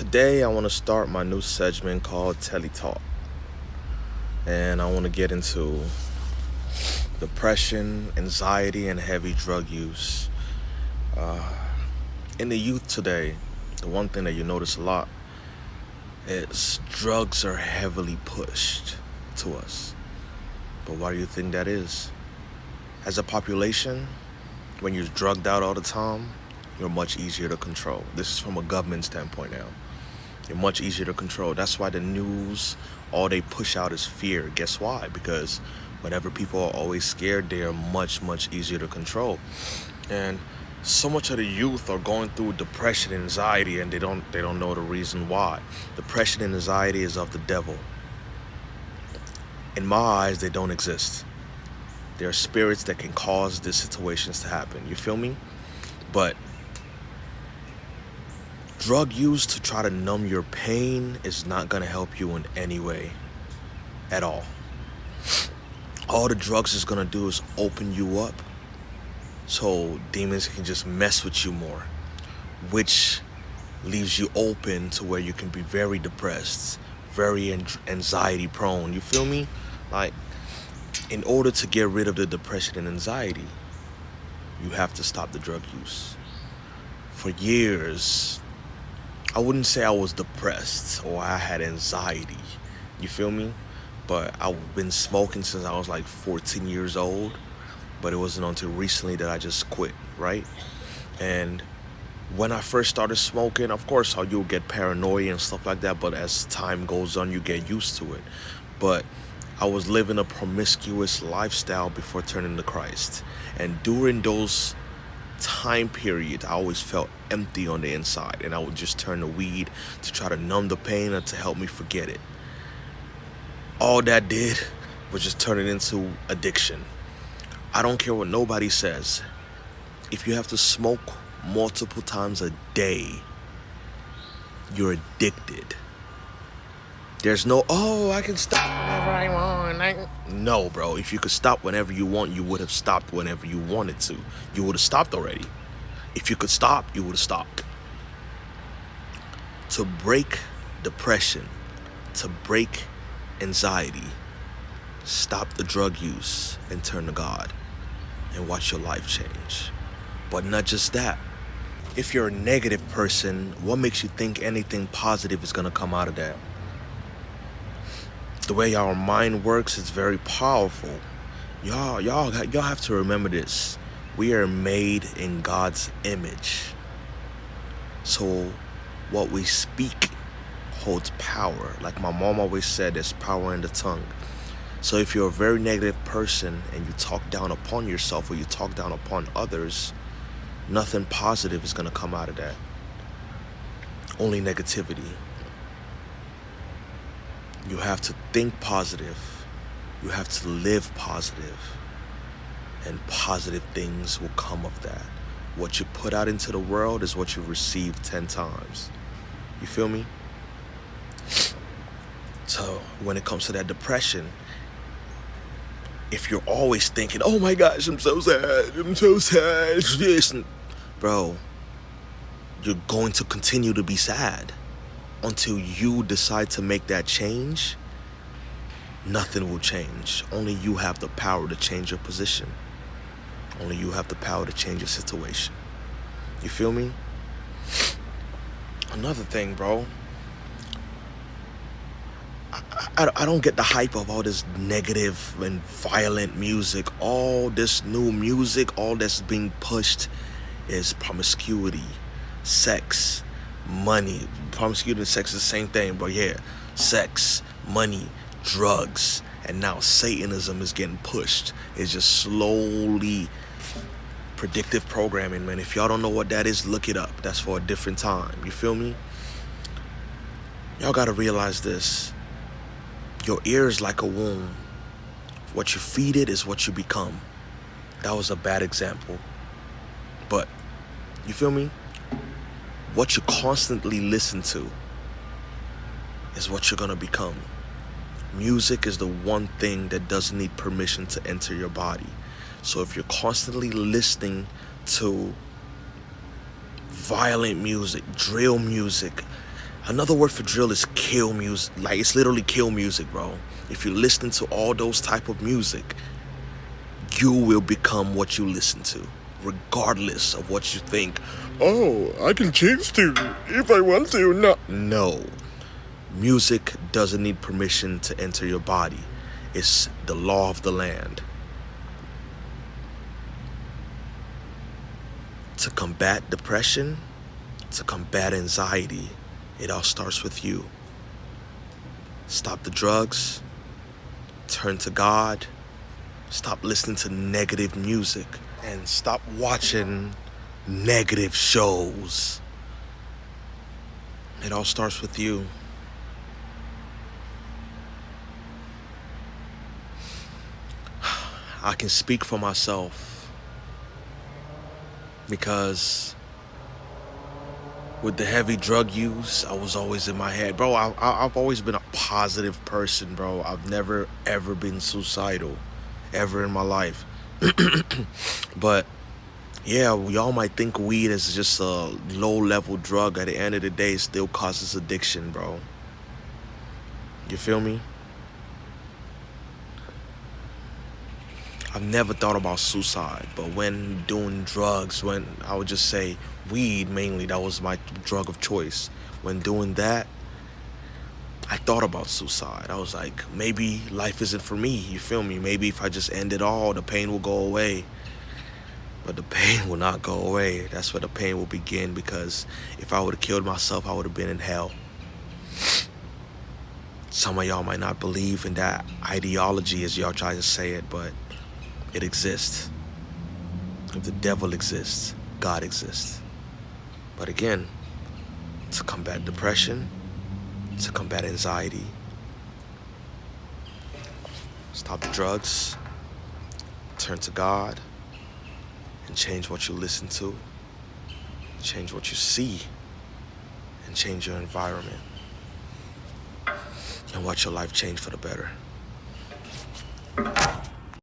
Today I want to start my new segment called Telly Talk. And I want to get into depression, anxiety, and heavy drug use. Uh, in the youth today, the one thing that you notice a lot is drugs are heavily pushed to us. But why do you think that is? As a population, when you're drugged out all the time, you're much easier to control. This is from a government standpoint now. You're much easier to control. That's why the news, all they push out is fear. Guess why? Because whenever people are always scared, they are much, much easier to control. And so much of the youth are going through depression and anxiety, and they don't know the reason why. Depression and anxiety is of the devil. In my eyes, they don't exist. There are spirits that can cause these situations to happen. You feel me? But drug use to try to numb your pain is not going to help you in any way at all. All the drugs is going to do is open you up so demons can just mess with you more, which leaves you open to where you can be very depressed, very anxiety prone. You feel me? Like, in order to get rid of the depression and anxiety, you have to stop the drug use. For years, I wouldn't say I was depressed or I had anxiety. You feel me? But I've been smoking since I was like 14 years old. But it wasn't until recently that I just quit, right? And when I first started smoking, of course, you'll get paranoia and stuff like that. But as time goes on, you get used to it. But I was living a promiscuous lifestyle before turning to Christ. And during those time period, I always felt empty on the inside, and I would just turn to weed to try to numb the pain and to help me forget it. All that did was just turn it into addiction. I don't care what nobody says. If you have to smoke multiple times a day, you're addicted. There's no, I can stop whenever I want. No, bro. If you could stop whenever you want, you would have stopped whenever you wanted to. You would have stopped already. If you could stop, you would have stopped. To break depression, to break anxiety, stop the drug use and turn to God and watch your life change. But not just that. If you're a negative person, what makes you think anything positive is going to come out of that? The way our mind works is very powerful. Y'all have to remember this. We are made in God's image. So what we speak holds power. Like my mom always said, there's power in the tongue. So if you're a very negative person and you talk down upon yourself or you talk down upon others, nothing positive is going to come out of that. Only negativity. You have to think positive. You have to live positive. And positive things will come of that. What you put out into the world is what you receive 10 times. You feel me? So when it comes to that depression, if you're always thinking, oh my gosh, I'm so sad, this, bro, you're going to continue to be sad until you decide to make that change. Nothing will change. Only you have the power to change your position. Only you have the power to change your situation. You feel me? Another thing, bro. I don't get the hype of all this negative and violent music. All this new music, all that's being pushed is promiscuity, sex, money. Promiscuity and sex is the same thing, but yeah. Sex, money, drugs, and now Satanism is getting pushed. It's just slowly predictive programming, man. If y'all don't know what that is, look it up. That's for a different time. You feel me? Y'all gotta realize this. Your ear is like a womb. What you feed it is what you become. That was a bad example. But, you feel me? What you constantly listen to is what you're gonna become. Music is the one thing that doesn't need permission to enter your body. So if you're constantly listening to violent music, drill music, Another word for drill is kill music. Like, it's literally kill music, bro. If you listen to all those type of music, you will become what you listen to, regardless of what you think. Oh, I can change to if I want to. No. Music doesn't need permission to enter your body. It's the law of the land. To combat depression, to combat anxiety, it all starts with you. Stop the drugs, turn to God, stop listening to negative music, and stop watching negative shows. It all starts with you. I can speak for myself because with the heavy drug use, I was always in my head. Bro, I've always been a positive person, bro. I've never, ever been suicidal, ever in my life. But, yeah, y'all might think weed is just a low-level drug. At the end of the day, it still causes addiction, bro. You feel me? I've never thought about suicide, but when doing drugs, when I would just say weed mainly, that was my drug of choice. When doing that, I thought about suicide. I was like, maybe life isn't for me, you feel me? Maybe if I just end it all, the pain will go away. But the pain will not go away. That's where the pain will begin, because if I would have killed myself, I would have been in hell. Some of y'all might not believe in that ideology as y'all try to say it, but it exists. If the devil exists, God exists. But again, to combat depression, to combat anxiety, stop the drugs, turn to God, and change what you listen to, change what you see, and change your environment. And watch your life change for the better.